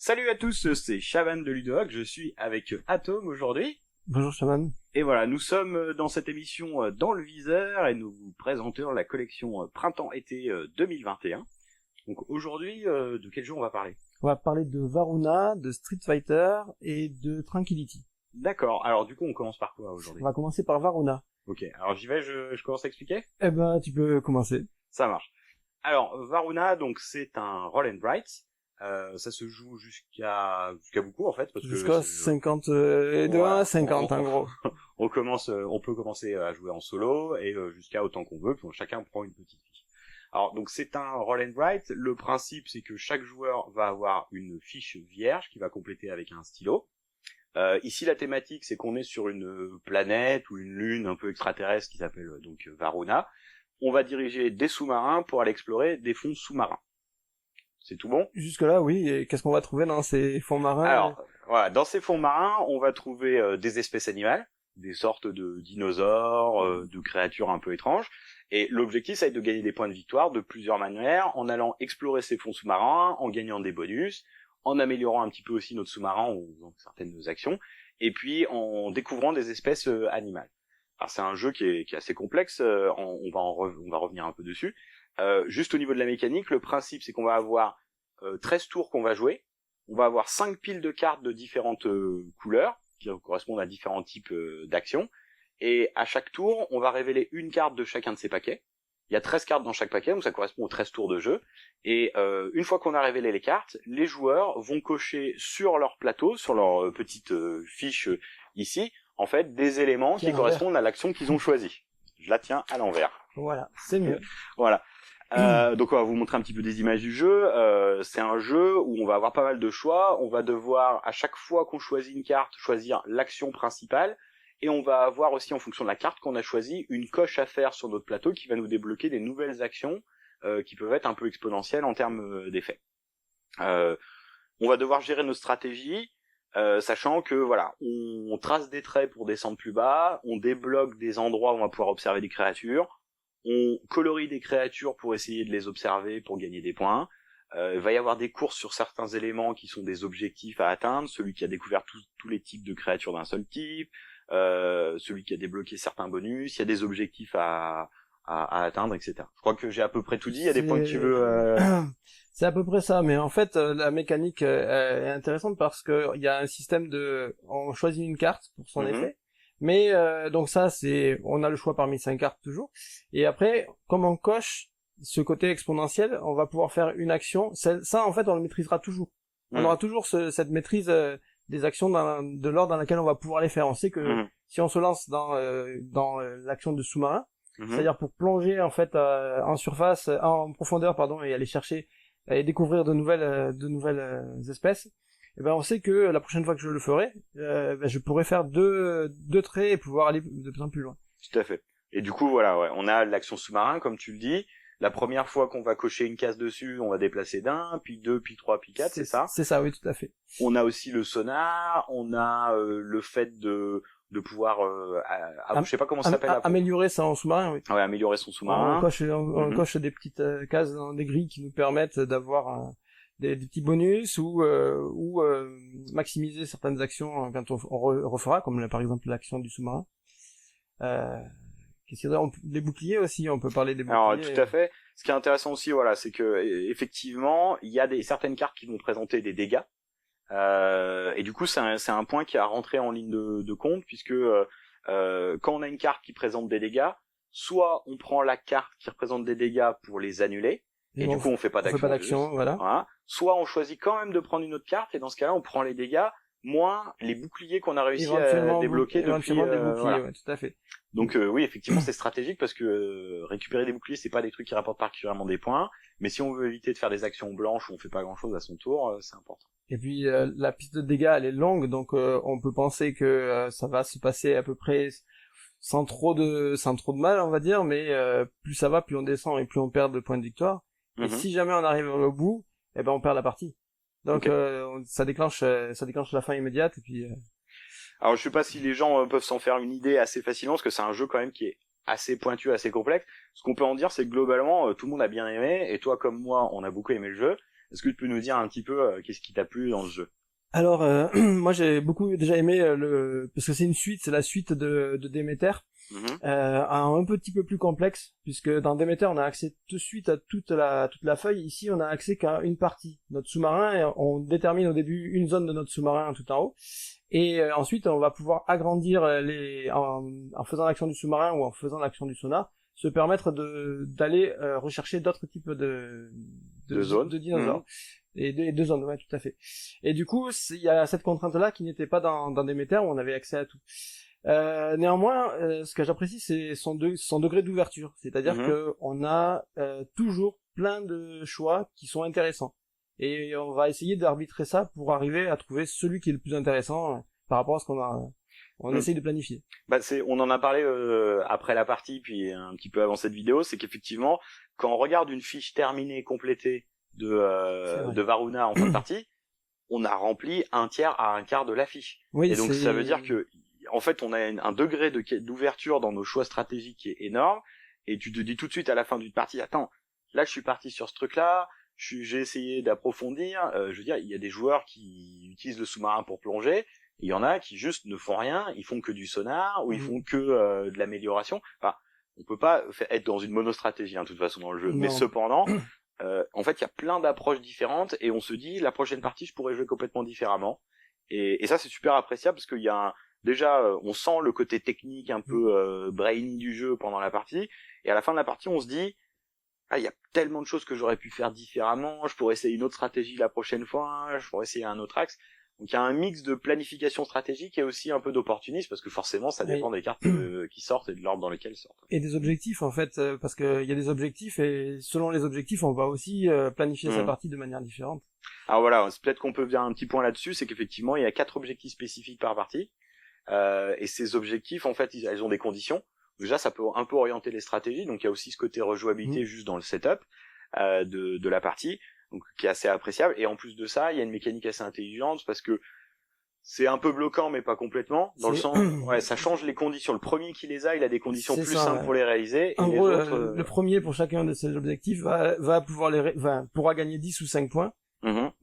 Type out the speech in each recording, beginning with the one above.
Salut à tous, c'est Chavan de Ludohack, je suis avec Atom aujourd'hui. Bonjour Chavan. Et voilà, nous sommes dans cette émission dans le viseur et nous vous présentons la collection Printemps-été 2021. Donc aujourd'hui, de quel jeu on va parler ? On va parler de Varuna, de Street Fighter et de Tranquility. D'accord, alors du coup on commence par quoi aujourd'hui ? On va commencer par Varuna. Ok, alors j'y vais, je commence à expliquer ? Eh ben, tu peux commencer. Ça marche. Alors, Varuna, donc c'est un roll and write. Ça se joue jusqu'à beaucoup en fait, parce jusqu'à que 50 de 1 à 50 en gros. On peut commencer à jouer en solo et jusqu'à autant qu'on veut, puis chacun prend une petite fiche. Alors donc c'est un roll and write. Le principe c'est que chaque joueur va avoir une fiche vierge qu'il va compléter avec un stylo. Ici la thématique c'est qu'on est sur une planète ou une lune un peu extraterrestre qui s'appelle donc Varuna. On va diriger des sous-marins pour aller explorer des fonds sous-marins. C'est tout bon ? Jusque-là, oui. Et qu'est-ce qu'on va trouver dans ces fonds marins ? Alors, voilà, dans ces fonds marins, on va trouver des espèces animales, des sortes de dinosaures, de créatures un peu étranges. Et l'objectif, ça va être de gagner des points de victoire de plusieurs manières, en allant explorer ces fonds sous-marins, en gagnant des bonus, en améliorant un petit peu aussi notre sous-marin, en faisant certaines actions, et puis en découvrant des espèces animales. Alors c'est un jeu qui est assez complexe, on va revenir un peu dessus. Juste au niveau de la mécanique, le principe c'est qu'on va avoir 13 tours qu'on va jouer, on va avoir 5 piles de cartes de différentes couleurs, qui correspondent à différents types d'actions, et à chaque tour, on va révéler une carte de chacun de ces paquets. Il y a 13 cartes dans chaque paquet, donc ça correspond aux 13 tours de jeu, et une fois qu'on a révélé les cartes, les joueurs vont cocher sur leur plateau, sur leur petite fiche ici, en fait, des éléments qui correspondent à l'action qu'ils ont choisie. Je la tiens à l'envers. Voilà, c'est mieux. Voilà. Donc on va vous montrer un petit peu des images du jeu. C'est un jeu où on va avoir pas mal de choix. On va devoir, à chaque fois qu'on choisit une carte, choisir l'action principale. Et on va avoir aussi, en fonction de la carte qu'on a choisie, une coche à faire sur notre plateau qui va nous débloquer des nouvelles actions qui peuvent être un peu exponentielles en termes d'effets. On va devoir gérer nos stratégies, sachant que voilà, on trace des traits pour descendre plus bas, on débloque des endroits où on va pouvoir observer des créatures, on colorie des créatures pour essayer de les observer pour gagner des points. Il va y avoir des courses sur certains éléments qui sont des objectifs à atteindre, celui qui a découvert tous les types de créatures d'un seul type, celui qui a débloqué certains bonus, il y a des objectifs à atteindre, etc. Je crois que j'ai à peu près tout dit, il y a des points que tu veux... C'est à peu près ça, mais en fait, la mécanique est intéressante parce que il y a un système on choisit une carte pour son effet, mais donc ça, on a le choix parmi 5 cartes toujours, et après, comme on coche ce côté exponentiel, on va pouvoir faire une action, ça en fait, on le maîtrisera toujours. On aura toujours cette maîtrise des actions de l'ordre dans laquelle on va pouvoir les faire. On sait que si on se lance dans l'action de sous-marin, c'est-à-dire pour plonger en fait en surface, en profondeur pardon, et aller chercher et découvrir de nouvelles espèces, et ben on sait que la prochaine fois que je le ferai, je pourrai faire deux traits et pouvoir aller de plus en plus loin. Tout à fait. Et du coup voilà, ouais, on a l'action sous-marin comme tu le dis. La première fois qu'on va cocher une case dessus, on va déplacer d'un, puis 2, puis 3, puis 4, c'est ça ? C'est ça, oui, tout à fait. On a aussi le sonar, on a le fait de pouvoir je sais pas comment ça s'appelle, améliorer son sous-marin, oui. Ouais, améliorer son sous-marin. On coche des petites cases dans des grilles qui nous permettent d'avoir des petits bonus ou maximiser certaines actions quand on refera, comme par exemple l'action du sous-marin. Les boucliers aussi, on peut parler des boucliers. Alors tout à fait. Ce qui est intéressant aussi, voilà, c'est que effectivement, il y a certaines cartes qui vont présenter des dégâts. Et du coup, c'est un point qui a rentré en ligne de compte, puisque quand on a une carte qui présente des dégâts, soit on prend la carte qui représente des dégâts pour les annuler, et du coup on fait pas d'action. Voilà. Soit on choisit quand même de prendre une autre carte, et dans ce cas-là, on prend les dégâts moins les boucliers qu'on a réussi à débloquer depuis. Voilà. Ouais, tout à fait. Donc oui, effectivement, c'est stratégique parce que récupérer des boucliers, c'est pas des trucs qui rapportent particulièrement des points, mais si on veut éviter de faire des actions blanches où on fait pas grand-chose à son tour, c'est important. Et puis la piste de dégâts, elle est longue, donc on peut penser que ça va se passer à peu près sans trop de mal, on va dire, mais plus ça va, plus on descend et plus on perd de points de victoire. Et si jamais on arrive au bout, eh ben on perd la partie. Donc ça déclenche la fin immédiate et puis Alors je sais pas si les gens peuvent s'en faire une idée assez facilement, parce que c'est un jeu quand même qui est assez pointu, assez complexe. Ce qu'on peut en dire, c'est que globalement tout le monde a bien aimé, et toi comme moi on a beaucoup aimé le jeu. Est-ce que tu peux nous dire un petit peu qu'est-ce qui t'a plu dans ce jeu? Alors, moi j'ai beaucoup déjà aimé parce que c'est la suite de Demeter, un petit peu plus complexe, puisque dans Demeter on a accès tout de suite à toute la feuille. Ici on a accès qu'à une partie. Notre sous-marin, et on détermine au début une zone de notre sous-marin tout en haut, et ensuite on va pouvoir agrandir en faisant l'action du sous-marin ou en faisant l'action du sonar, se permettre d'aller rechercher d'autres types de zones, de dinosaures. Et deux zones, ouais, tout à fait. Et du coup, il y a cette contrainte-là qui n'était pas dans Demeter où on avait accès à tout. Néanmoins, ce que j'apprécie, c'est son degré d'ouverture. C'est-à-dire que on a toujours plein de choix qui sont intéressants. Et on va essayer d'arbitrer ça pour arriver à trouver celui qui est le plus intéressant par rapport à ce on essaye de planifier. Bah on en a parlé après la partie, puis un petit peu avant cette vidéo, c'est qu'effectivement, quand on regarde une fiche terminée, complétée, de Varuna en fin de partie, on a rempli un tiers à un quart de la fiche. Oui, et donc ça veut dire que en fait on a un degré d'ouverture dans nos choix stratégiques qui est énorme, et tu te dis tout de suite à la fin d'une partie, attends, là je suis parti sur ce truc là, j'ai essayé d'approfondir, je veux dire, il y a des joueurs qui utilisent le sous-marin pour plonger, il y en a qui juste ne font rien, ils font que du sonar, ou ils font que de l'amélioration. Enfin, on peut pas être dans une monostratégie de toute façon dans le jeu, mais cependant en fait, il y a plein d'approches différentes et on se dit la prochaine partie, je pourrais jouer complètement différemment. Et ça, c'est super appréciable parce qu'il y a déjà, on sent le côté technique un peu brainy du jeu pendant la partie. Et à la fin de la partie, on se dit, ah, il y a tellement de choses que j'aurais pu faire différemment. Je pourrais essayer une autre stratégie la prochaine fois. Je pourrais essayer un autre axe. Donc il y a un mix de planification stratégique et aussi un peu d'opportunisme parce que forcément ça dépend des cartes qui sortent et de l'ordre dans lequel elles sortent. Et des objectifs en fait, parce qu'il y a des objectifs et selon les objectifs on va aussi planifier sa partie de manière différente. Alors voilà, peut-être qu'on peut faire un petit point là-dessus, c'est qu'effectivement il y a 4 objectifs spécifiques par partie et ces objectifs en fait elles ont des conditions. Déjà ça peut un peu orienter les stratégies, donc il y a aussi ce côté rejouabilité juste dans le setup de la partie. Donc qui est assez appréciable, et en plus de ça il y a une mécanique assez intelligente parce que c'est un peu bloquant mais pas complètement, dans le sens ça change les conditions. Le premier qui les a, il a des conditions plus simples pour les réaliser, en et gros, les autres le premier pour chacun de ces objectifs va pouvoir pourra gagner 10 ou 5 points.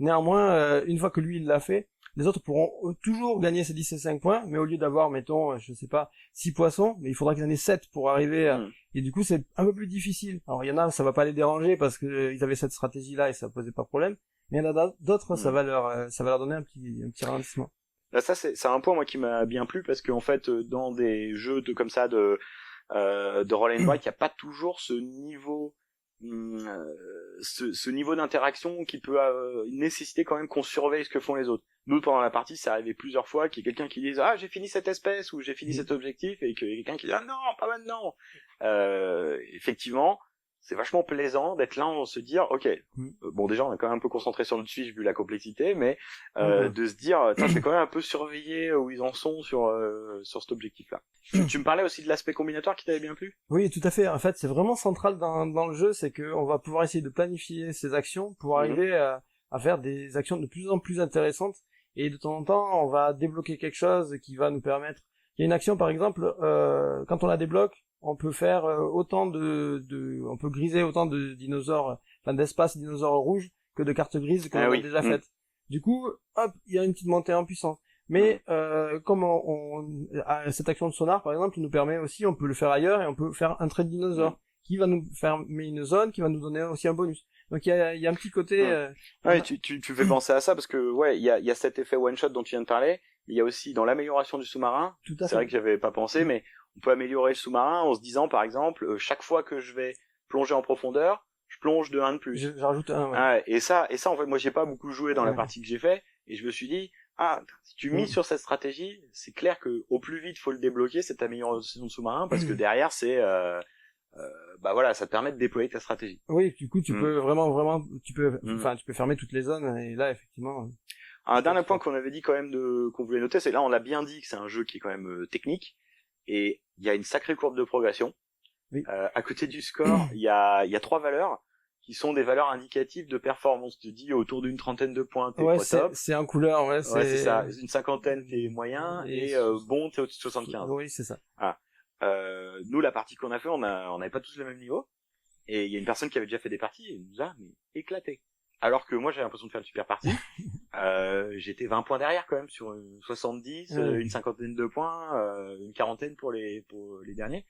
Néanmoins, une fois que lui il l'a fait, les autres pourront toujours gagner ces 10 et 5 points, mais au lieu d'avoir, mettons, je sais pas, 6 poissons, mais il faudra qu'ils en aient 7 pour arriver à... Et du coup, c'est un peu plus difficile. Alors, il y en a, ça va pas les déranger parce que ils avaient cette stratégie-là et ça posait pas de problème. Mais il y en a d'autres, ça va leur donner un petit ralentissement. Là, ça, c'est un point, moi, qui m'a bien plu parce qu'en fait, dans des jeux comme ça de roll and write, il y a pas toujours ce niveau, ce niveau d'interaction qui peut nécessiter quand même qu'on surveille ce que font les autres. Nous, pendant la partie, c'est arrivé plusieurs fois qu'il y ait quelqu'un qui dise j'ai fini cette espèce ou j'ai fini cet objectif, et qu'il y ait quelqu'un qui dise non, pas maintenant. Effectivement, c'est vachement plaisant d'être là, on se dire ok, bon déjà on est quand même un peu concentré sur notre fiche vu la complexité, mais de se dire je vais quand même un peu surveiller où ils en sont sur cet objectif-là. Tu me parlais aussi de l'aspect combinatoire qui t'avait bien plu? Oui, tout à fait. En fait, c'est vraiment central dans le jeu, c'est que on va pouvoir essayer de planifier ses actions pour arriver à faire des actions de plus en plus intéressantes, et de temps en temps on va débloquer quelque chose qui va nous permettre. Il y a une action par exemple, quand on la débloque, on peut faire on peut griser autant de dinosaures, enfin d'espaces dinosaures rouges que de cartes grises qu'on a déjà faites. Du coup, hop, il y a une petite montée en puissance. Mais comme cette action de sonar par exemple nous permet aussi, on peut le faire ailleurs et on peut faire un trait de dinosaure qui va nous fermer une zone, qui va nous donner aussi un bonus. Donc il y a un petit côté. Tu fais penser à ça parce que il y a cet effet one shot dont tu viens de parler. Il y a aussi dans l'amélioration du sous-marin. C'est vrai que j'avais pas pensé, mais on peut améliorer le sous-marin en se disant par exemple chaque fois que je vais plonger en profondeur, je plonge de 1 de plus. J'ajoute un. Et ça en fait moi j'ai pas beaucoup joué dans la partie que j'ai fait, et je me suis dit si tu mises sur cette stratégie, c'est clair que au plus vite faut le débloquer cette amélioration de sous-marin, parce que derrière c'est ça te permet de déployer ta stratégie. Oui, du coup tu peux vraiment tu peux fermer toutes les zones, et là effectivement. Un dernier point qu'on avait dit quand même qu'on voulait noter, c'est là on a bien dit que c'est un jeu qui est quand même technique, et il y a une sacrée courbe de progression. À côté du score, il y a 3 valeurs qui sont des valeurs indicatives de performance. Tu te dis autour d'une 30aine de points t'es pas top. C'est en couleur, c'est ça. Une 50aine t'es moyen, et bon t'es au-dessus de 75. Oui, c'est ça. Nous, la partie qu'on a fait, on n'avait pas tous le même niveau, et il y a une personne qui avait déjà fait des parties et nous a éclaté. alors que moi j'avais l'impression de faire une super partie. J'étais 20 points derrière quand même sur 70, une cinquantaine de points, une quarantaine pour les derniers.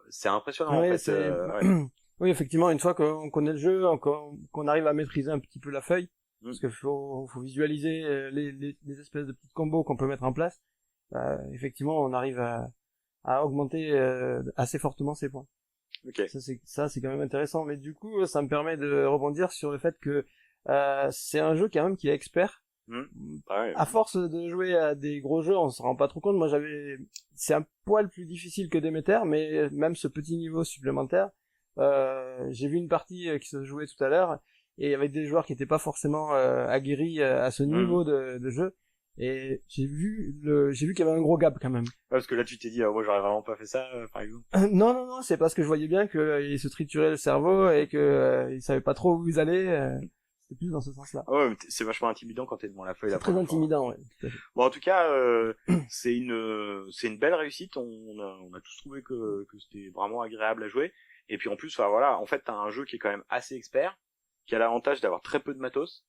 C'est impressionnant en fait. Ouais. Oui, effectivement, une fois qu'on connaît le jeu, qu'on arrive à maîtriser un petit peu la feuille, parce qu'il faut visualiser les espèces de petites combos qu'on peut mettre en place, effectivement, on arrive à augmenter assez fortement ses points. Okay. Ça c'est quand même intéressant, mais du coup, ça me permet de rebondir sur le fait que c'est un jeu quand même qui est expert. À force de jouer à des gros jeux, on se rend pas trop compte. Moi, c'est un poil plus difficile que Demeter, mais même ce petit niveau supplémentaire, j'ai vu une partie qui se jouait tout à l'heure, et avec des joueurs qui étaient pas forcément aguerris à ce niveau de jeu. Et j'ai vu qu'il y avait un gros gap quand même. Parce que là tu t'es dit moi j'aurais vraiment pas fait ça par exemple. Non, c'est parce que je voyais bien qu'il se triturait le cerveau et que il savait pas trop où ils allaient. C'était plus dans ce sens-là. Ouais, mais c'est vachement intimidant quand t'es devant la feuille. C'est très intimidant, ouais. Bon, en tout cas, c'est une belle réussite. On a tous trouvé que c'était vraiment agréable à jouer. Et puis en plus, enfin voilà, en fait, t'as un jeu qui est quand même assez expert, qui a l'avantage d'avoir très peu de matos,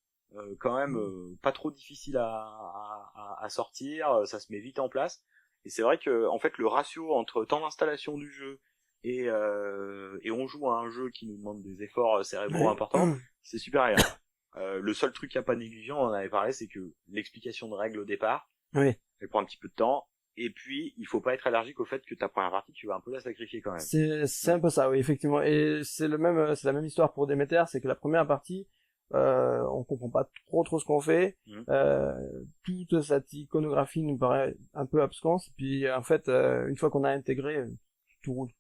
quand même pas trop difficile à sortir. Ça se met vite en place. Et c'est vrai que en fait, le ratio entre temps d'installation du jeu et on joue à un jeu qui nous demande des efforts cérébraux importants, c'est super agréable. Le seul truc qui a pas négligent, on en avait parlé, c'est que l'explication de règles au départ, elle prend un petit peu de temps, et puis il faut pas être allergique au fait que ta première partie, tu vas un peu la sacrifier quand même. C'est un peu ça, oui, effectivement. Et c'est la même histoire pour Demeter, c'est que la première partie, on comprend pas trop ce qu'on fait. Toute cette iconographie nous paraît un peu absconce, puis en fait, une fois qu'on a intégré, tout roule.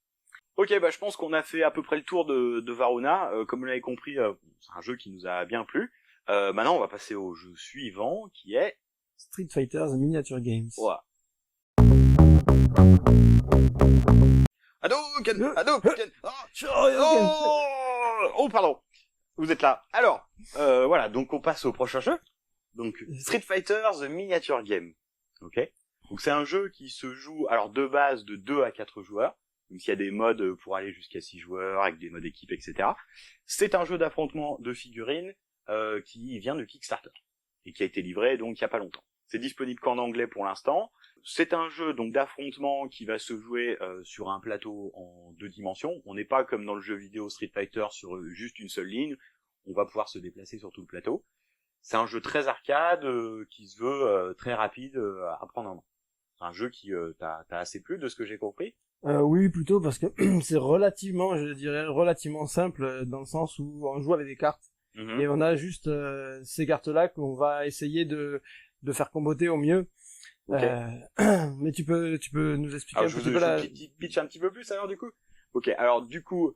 Ok, bah je pense qu'on a fait à peu près le tour de Varuna. Comme vous l'avez compris, c'est un jeu qui nous a bien plu. Maintenant, on va passer au jeu suivant, qui est Street Fighter The Miniature Games. Ouais. Hadouken! Oh, pardon. Vous êtes là. Alors, voilà, donc on passe au prochain jeu. Donc Street Fighter The Miniature Game. Ok. Donc c'est un jeu qui se joue, alors de base de 2 à 4 joueurs. Donc il y a des modes pour aller jusqu'à 6 joueurs, avec des modes équipe, etc. C'est un jeu d'affrontement de figurines qui vient de Kickstarter et qui a été livré donc il y a pas longtemps. C'est disponible qu'en anglais pour l'instant. C'est un jeu donc d'affrontement qui va se jouer sur un plateau en 2 dimensions. On n'est pas comme dans le jeu vidéo Street Fighter sur juste une seule ligne. On va pouvoir se déplacer sur tout le plateau. C'est un jeu très arcade qui se veut très rapide à prendre en main. C'est un jeu qui t'a assez plu de ce que j'ai compris. Oui, plutôt parce que c'est relativement simple dans le sens où on joue avec des cartes et on a juste ces cartes-là qu'on va essayer de faire comboter au mieux. Okay. Mais tu peux nous expliquer un petit peu je pitch un petit peu plus alors du coup. Ok, alors du coup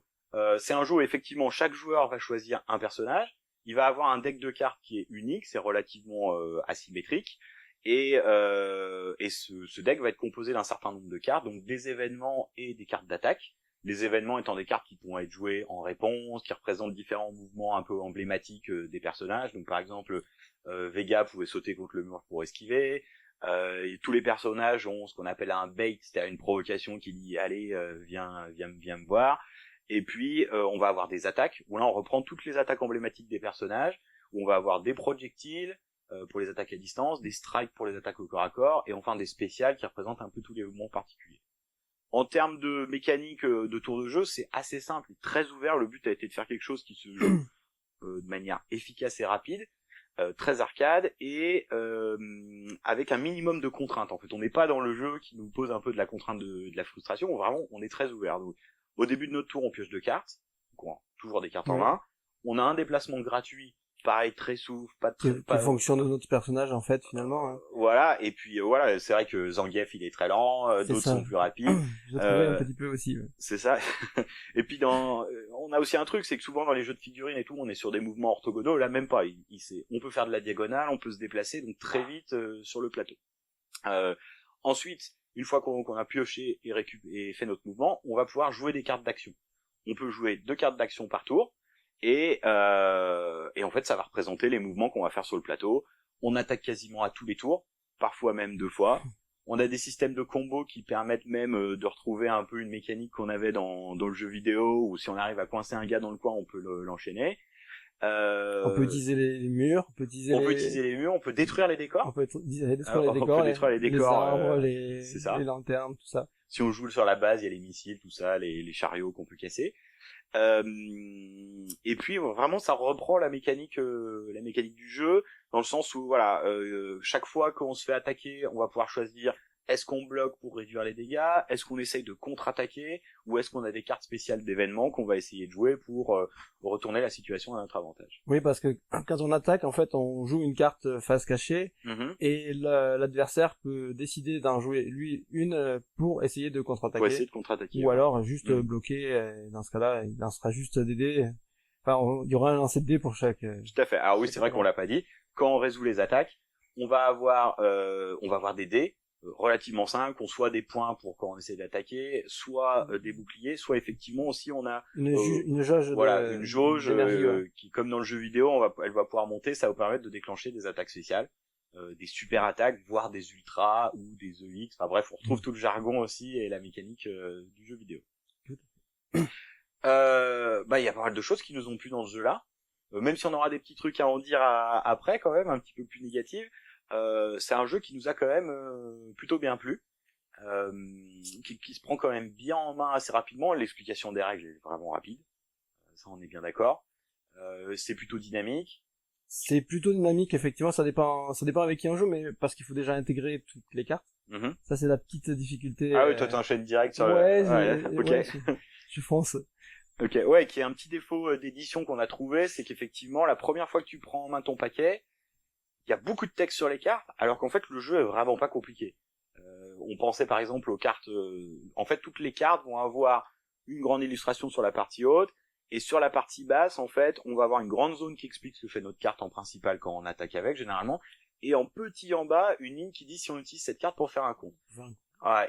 c'est un jeu où effectivement chaque joueur va choisir un personnage. Il va avoir un deck de cartes qui est unique, c'est relativement asymétrique. Et ce deck va être composé d'un certain nombre de cartes, donc des événements et des cartes d'attaque. Les événements étant des cartes qui pourront être jouées en réponse, qui représentent différents mouvements un peu emblématiques des personnages. Donc par exemple, Vega pouvait sauter contre le mur pour esquiver. Et tous les personnages ont ce qu'on appelle un bait, c'est-à-dire une provocation qui dit allez viens me voir. Et puis on va avoir des attaques où là on reprend toutes les attaques emblématiques des personnages, où on va avoir des projectiles pour les attaques à distance, des strikes pour les attaques au corps à corps, et enfin des spéciales qui représentent un peu tous les mouvements particuliers. En termes de mécanique de tour de jeu, c'est assez simple, très ouvert. Le but a été de faire quelque chose qui se joue de manière efficace et rapide, très arcade, et avec un minimum de contraintes. En fait, on n'est pas dans le jeu qui nous pose un peu de la contrainte de la frustration. Vraiment, on est très ouvert. Donc, au début de notre tour, on pioche 2 cartes, donc toujours des cartes en main. On a un déplacement gratuit. Pareil, très souple, qui fonctionne de notre personnage en fait finalement. Voilà, et puis voilà, c'est vrai que Zangief il est très lent, d'autres sont plus rapides. Je l'ai trouvé un petit peu aussi. Ouais. C'est ça. Et puis on a aussi un truc, c'est que souvent dans les jeux de figurines et tout, on est sur des mouvements orthogonaux, là même pas. On peut faire de la diagonale, on peut se déplacer donc très vite sur le plateau. Ensuite, une fois qu'on a pioché et fait notre mouvement, on va pouvoir jouer des cartes d'action. On peut jouer 2 cartes d'action par tour. Et en fait, ça va représenter les mouvements qu'on va faire sur le plateau. On attaque quasiment à tous les tours, parfois même 2 fois. On a des systèmes de combos qui permettent même de retrouver un peu une mécanique qu'on avait dans le jeu vidéo, où si on arrive à coincer un gars dans le coin, on peut l'enchaîner. On peut utiliser les murs, on peut utiliser les murs, on peut détruire les décors. On peut détruire les décors, les arbres, les lanternes, tout ça. Si on joue sur la base, il y a les missiles, tout ça, les chariots qu'on peut casser. Et puis vraiment ça reprend la mécanique du jeu, dans le sens où voilà, chaque fois qu'on se fait attaquer, on va pouvoir choisir: est-ce qu'on bloque pour réduire les dégâts, est-ce qu'on essaye de contre-attaquer, ou est-ce qu'on a des cartes spéciales d'événements qu'on va essayer de jouer pour retourner la situation à notre avantage. Oui, parce que quand on attaque, en fait, on joue une carte face cachée, et l'adversaire peut décider d'en jouer lui une pour essayer de contre-attaquer. Pour essayer de contre-attaquer. Ou alors juste bloquer. Dans ce cas-là, il lancera juste des dés. Enfin, il y aura un lancer de dés pour chaque. Tout à fait. Alors oui, c'est vrai qu'on l'a pas dit. Quand on résout les attaques, on va avoir des dés relativement simples, qu'on soit des points pour quand on essaie d'attaquer, soit des boucliers, soit effectivement aussi on a une jauge. Voilà, une jauge qui, comme dans le jeu vidéo, elle va pouvoir monter, ça va permettre de déclencher des attaques spéciales, des super attaques, voire des ultras ou des EX. Enfin bref, on retrouve tout le jargon aussi et la mécanique du jeu vidéo. Il y a pas mal de choses qui nous ont plu dans ce jeu-là, même si on aura des petits trucs à en dire après quand même, un petit peu plus négatifs. C'est un jeu qui nous a quand même plutôt bien plu, qui se prend quand même bien en main assez rapidement. L'explication des règles est vraiment rapide, ça on est bien d'accord. C'est plutôt dynamique. C'est plutôt dynamique, effectivement, ça dépend avec qui on joue, mais parce qu'il faut déjà intégrer toutes les cartes. Ça c'est la petite difficulté. Ah oui, toi t'enchaînes direct sur je fonce. Ok, ouais, qui est un petit défaut d'édition qu'on a trouvé, c'est qu'effectivement la première fois que tu prends en main ton paquet, il y a beaucoup de texte sur les cartes, alors qu'en fait le jeu est vraiment pas compliqué. On pensait par exemple aux cartes, en fait toutes les cartes vont avoir une grande illustration sur la partie haute, et sur la partie basse en fait on va avoir une grande zone qui explique ce que fait notre carte en principal quand on attaque avec généralement, et en petit en bas une ligne qui dit si on utilise cette carte pour faire un compte.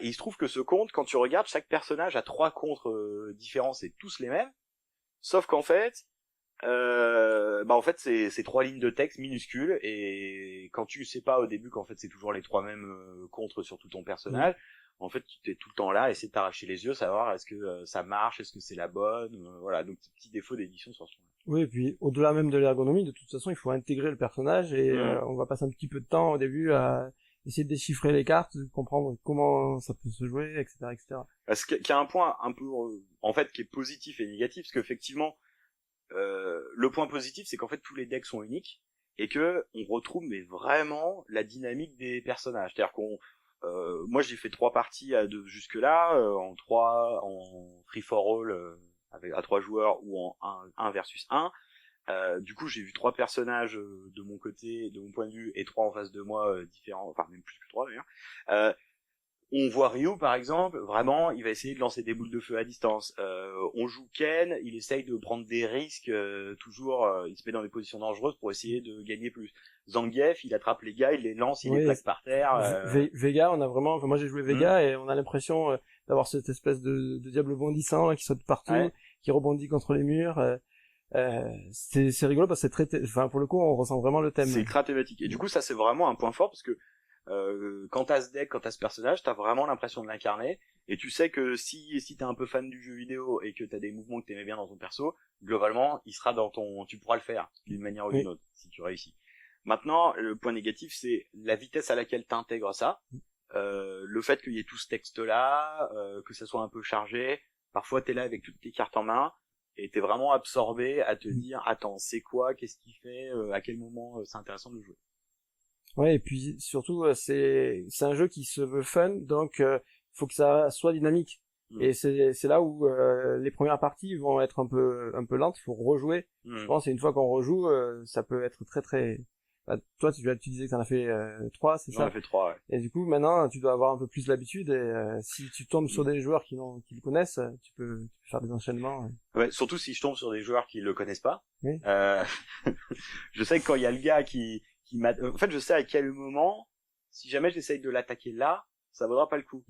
Et il se trouve que ce compte, quand tu regardes, chaque personnage a 3 contres différents, c'est tous les mêmes, sauf qu'en fait c'est 3 lignes de texte minuscules, et quand tu sais pas au début qu'en fait c'est toujours les 3 mêmes contres sur tout ton personnage, en fait tu t'es tout le temps là à essayer de t'arracher les yeux, savoir est-ce que ça marche, est-ce que c'est la bonne, voilà, donc petit défaut d'édition sur ce point. Oui, et puis au-delà même de l'ergonomie, de toute façon il faut intégrer le personnage, et on va passer un petit peu de temps au début à essayer de déchiffrer les cartes, de comprendre comment ça peut se jouer, etc., etc. Parce qu'il y a un point un peu en fait qui est positif et négatif, parce qu'effectivement le point positif, c'est qu'en fait tous les decks sont uniques et que on retrouve mais vraiment la dynamique des personnages. C'est-à-dire moi j'ai fait 3 parties jusque là en free for all avec à 3 joueurs ou en 1 versus 1. Du coup j'ai vu 3 personnages de mon côté, de mon point de vue, et 3 en face de moi différents, enfin même plus que 3 d'ailleurs. On voit Ryu par exemple, vraiment il va essayer de lancer des boules de feu à distance. On joue Ken, il essaye de prendre des risques, toujours il se met dans des positions dangereuses pour essayer de gagner plus. Zangief, il attrape les gars, il les lance, il les plaque par terre. Vega, on a vraiment, moi j'ai joué Vega et on a l'impression d'avoir cette espèce de diable bondissant là, qui saute partout, qui rebondit contre les murs. C'est rigolo parce que c'est très, enfin pour le coup on ressent vraiment le thème. C'est ultra thématique. Et du coup ça c'est vraiment un point fort parce que quand t'as ce deck, quand t'as ce personnage, t'as vraiment l'impression de l'incarner, et tu sais que si t'es un peu fan du jeu vidéo et que t'as des mouvements que t'aimais bien dans ton perso, globalement, il sera tu pourras le faire d'une manière ou d'une autre si tu réussis. Maintenant, le point négatif, c'est la vitesse à laquelle t'intègres ça, le fait qu'il y ait tout ce texte-là, que ça soit un peu chargé. Parfois, t'es là avec toutes tes cartes en main et t'es vraiment absorbé à te dire, attends, c'est quoi, qu'est-ce qu'il fait, à quel moment c'est intéressant de jouer. Ouais, et puis surtout c'est un jeu qui se veut fun, donc faut que ça soit dynamique. Et c'est là où les premières parties vont être un peu lentes, il faut rejouer. Je pense, et une fois qu'on rejoue, ça peut être très très. Bah, toi tu disais que t'en as fait 3, c'est ça? J'en ai fait 3, ouais. Et du coup maintenant tu dois avoir un peu plus l'habitude, et si tu tombes sur des joueurs qui le connaissent, tu peux faire des enchaînements. Ouais, surtout si je tombe sur des joueurs qui le connaissent pas. Oui. Je sais que quand il y a le gars qui en fait, je sais à quel moment, si jamais j'essaye de l'attaquer là, ça vaudra pas le coup.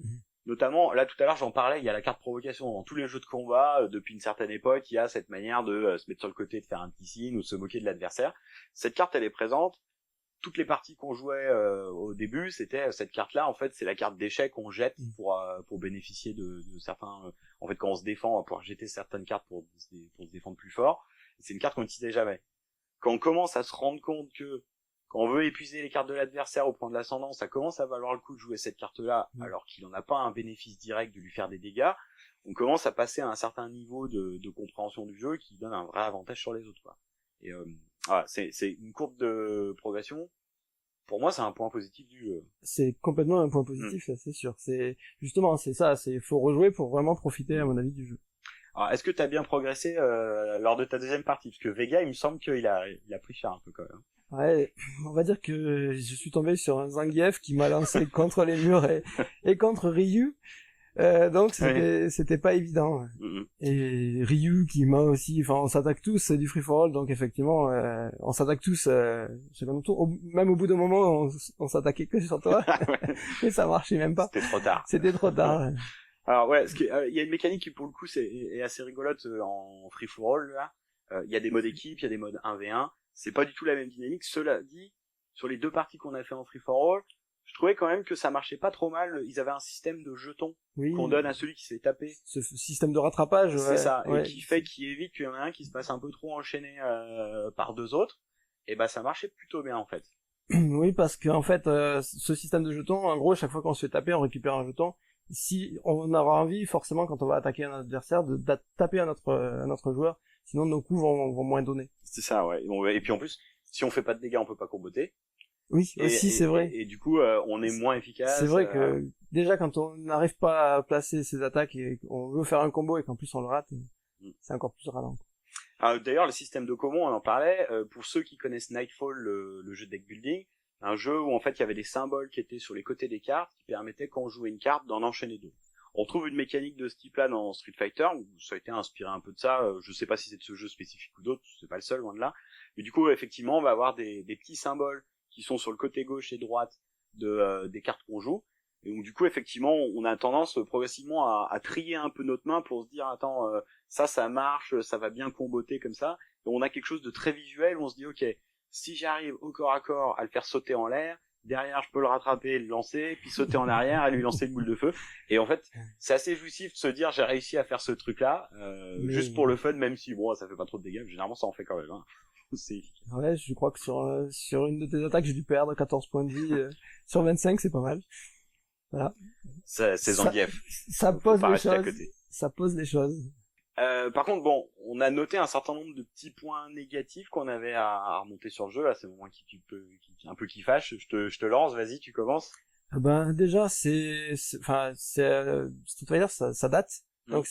Notamment, là, tout à l'heure, j'en parlais, il y a la carte provocation. Dans tous les jeux de combat, depuis une certaine époque, il y a cette manière de se mettre sur le côté, de faire un petit signe ou de se moquer de l'adversaire. Cette carte, elle est présente. Toutes les parties qu'on jouait au début, c'était cette carte-là. En fait, c'est la carte d'échec qu'on jette pour bénéficier de certains... en fait, quand on se défend, on va pouvoir jeter certaines cartes pour se défendre plus fort. C'est une carte qu'on n'utilisait jamais. quand on commence à se rendre compte que quand on veut épuiser les cartes de l'adversaire au point de l'ascendant, ça commence à valoir le coup de jouer cette carte-là, alors qu'il n'en a pas un bénéfice direct de lui faire des dégâts, on commence à passer à un certain niveau de compréhension du jeu qui donne un vrai avantage sur les autres, quoi. Et voilà, c'est une courbe de progression. Pour moi, c'est un point positif du jeu. C'est complètement un point positif, ça, c'est sûr. C'est justement, c'est ça. Faut rejouer pour vraiment profiter, à mon avis, du jeu. Alors, est-ce que tu as bien progressé lors de ta deuxième partie? Parce que Vega, il me semble qu'il a pris cher un peu quand même. Ouais, on va dire que je suis tombé sur un Zangief qui m'a lancé contre les murs et contre Ryu. Donc c'était pas évident. Et Ryu qui m'a aussi, enfin on s'attaque tous, c'est du free for all, donc effectivement on s'attaque tous second tour. Même au bout d'un moment on s'attaquait que sur toi, et ça marchait même pas. C'était trop tard. C'était trop tard. Alors ouais, il y a une mécanique qui pour le coup est assez rigolote en free for all là. Il y a des modes équipe, il y a des modes 1v1. C'est pas du tout la même dynamique. Cela dit, sur les deux parties qu'on a fait en free for all, je trouvais quand même que ça marchait pas trop mal. Ils avaient un système de jetons qu'on donne à celui qui s'est tapé. Ce système de rattrapage, c'est ça, et qui évite qu'il y en ait un qui se passe un peu trop enchaîné par deux autres. Et bah ça marchait plutôt bien en fait. Oui, parce qu'en fait, ce système de jetons, en gros, chaque fois qu'on se fait taper, on récupère un jeton. Si on aura envie, forcément, quand on va attaquer un adversaire, de taper à notre joueur. Sinon, nos coups vont moins donner. C'est ça, ouais. Et puis en plus, si on fait pas de dégâts, on peut pas comboter. Oui, aussi, c'est vrai. Et du coup, on est moins efficace. C'est vrai que déjà, quand on n'arrive pas à placer ses attaques et qu'on veut faire un combo et qu'en plus on le rate, c'est encore plus ralent. D'ailleurs, le système de combo, on en parlait. Pour ceux qui connaissent Nightfall, le jeu de deck building, un jeu où en fait il y avait des symboles qui étaient sur les côtés des cartes qui permettaient quand on jouait une carte d'en enchaîner deux. On trouve une mécanique de ce type-là dans Street Fighter, où ça a été inspiré un peu de ça. Je sais pas si c'est de ce jeu spécifique ou d'autres, c'est pas le seul, loin de là. Mais du coup, effectivement, on va avoir des petits symboles qui sont sur le côté gauche et droite des cartes qu'on joue. Et donc, du coup, effectivement, on a tendance progressivement à trier un peu notre main pour se dire, attends, ça marche, ça va bien comboter comme ça. Et on a quelque chose de très visuel où on se dit, ok, si j'arrive au corps à corps à le faire sauter en l'air, derrière, je peux le rattraper, le lancer, puis sauter en arrière et lui lancer une boule de feu. Et en fait, c'est assez jouissif de se dire, j'ai réussi à faire ce truc-là, juste pour le fun, même si, bon, ça fait pas trop de dégâts. Généralement, ça en fait quand même, hein. Ouais, je crois que sur une de tes attaques, j'ai dû perdre 14 points de vie. Sur 25, c'est pas mal. Voilà. C'est Zangief. Ça pose les choses. Ça pose les choses. Par contre, bon, on a noté un certain nombre de petits points négatifs qu'on avait à remonter sur le jeu. Là, c'est le moment qui un peu qui fâche. Je te lance, vas-y, tu commences. Ben déjà, Street Fighter, ça date. Donc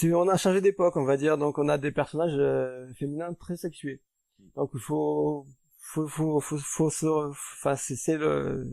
on a changé d'époque, on va dire. Donc on a des personnages féminins très sexués. Donc il faut enfin c'est le,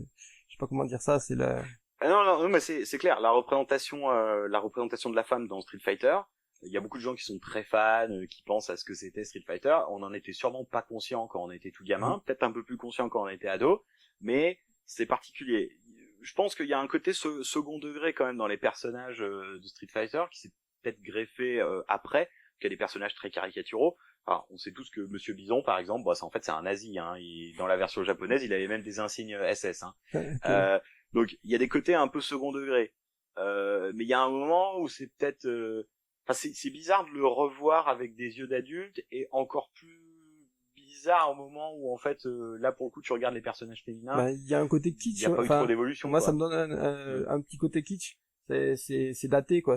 je sais pas comment dire ça, c'est le. Non, mais c'est clair. La représentation de la femme dans Street Fighter. Il y a beaucoup de gens qui sont très fans, qui pensent à ce que c'était Street Fighter. On en était sûrement pas conscient quand on était tout gamin, peut-être un peu plus conscient quand on était ado, mais c'est particulier. Je pense qu'il y a un côté second degré quand même dans les personnages de Street Fighter qui s'est peut-être greffé après, qu'il y a des personnages très caricaturaux. Alors, on sait tous que Monsieur Bison, par exemple, bah, en fait c'est un nazi. Hein. Dans la version japonaise, il avait même des insignes SS. Hein. Okay. Donc il y a des côtés un peu second degré, mais il y a un moment où c'est peut-être, c'est bizarre de le revoir avec des yeux d'adulte et encore plus bizarre au moment où en fait là pour le coup tu regardes les personnages féminins. Bah, il y a un côté kitsch. Il y a pas eu trop d'évolution. Moi ça me donne un petit côté kitsch. C'est daté quoi.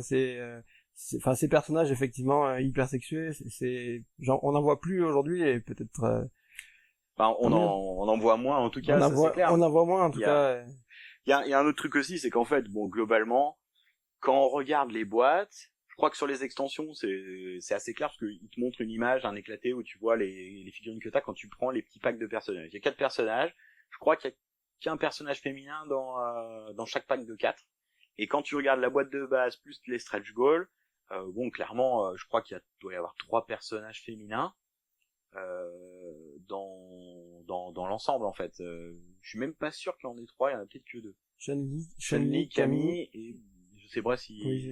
Enfin ces personnages effectivement hyper sexués. Genre on en voit plus aujourd'hui et peut-être. On en voit moins en tout cas. C'est clair. On en voit moins en tout cas. Il y a un autre truc aussi, c'est qu'en fait, bon, globalement, quand on regarde les boîtes, je crois que sur les extensions, c'est assez clair parce qu'ils te montrent une image, un éclaté où tu vois les figurines que t'as quand tu prends les petits packs de personnages. Il y a 4 personnages. Je crois qu'il y a qu'un personnage féminin dans chaque pack de 4. Et quand tu regardes la boîte de base plus les stretch goals, bon, clairement, je crois doit y avoir 3 personnages féminins. Dans l'ensemble en fait, je suis même pas sûr qu'il y en ait 3, il y en a peut-être que 2. Chun-Li, Camille et je sais pas si. Oui,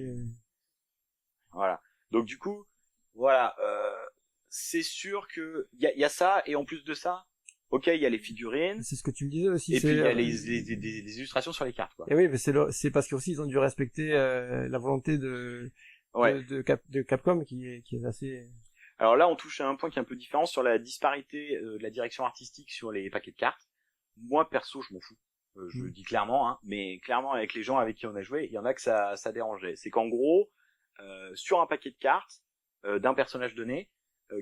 voilà. Donc du coup, voilà, c'est sûr que il y a ça et en plus de ça, ok, il y a les figurines. C'est ce que tu me disais aussi. Et puis il y a les illustrations sur les cartes quoi. Et oui, mais c'est parce qu'aussi ils ont dû respecter la volonté de Capcom qui est assez. Alors là, on touche à un point qui est un peu différent sur la disparité de la direction artistique sur les paquets de cartes. Moi, perso, je m'en fous. Je le dis clairement, hein, mais clairement, avec les gens avec qui on a joué, il y en a que ça dérangeait. C'est qu'en gros, sur un paquet de cartes d'un personnage donné,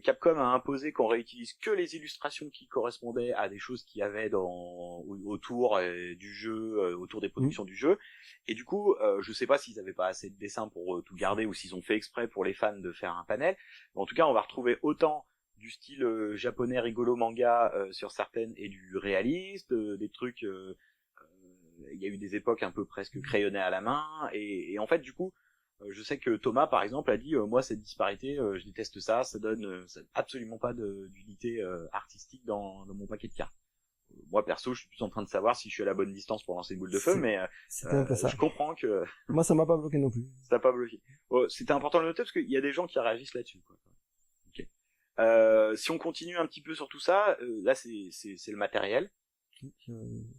Capcom a imposé qu'on réutilise que les illustrations qui correspondaient à des choses qu'il y avait autour du jeu, autour des productions du jeu. Et du coup, je sais pas s'ils avaient pas assez de dessins pour tout garder ou s'ils ont fait exprès pour les fans de faire un panel. Mais en tout cas, on va retrouver autant du style japonais rigolo manga sur certaines et du réaliste, des trucs. Il y a eu des époques un peu presque crayonnées à la main et en fait, du coup. Je sais que Thomas, par exemple, a dit moi cette disparité, je déteste ça, ça donne absolument pas d'unité artistique dans mon paquet de cartes. Moi perso, je suis plus en train de savoir si je suis à la bonne distance pour lancer une boule de feu, mais je comprends que moi ça m'a pas bloqué non plus. Ça n'a pas bloqué. C'était important de le noter parce qu'il y a des gens qui réagissent là-dessus, quoi. Okay. Si on continue un petit peu sur tout ça, là c'est le matériel.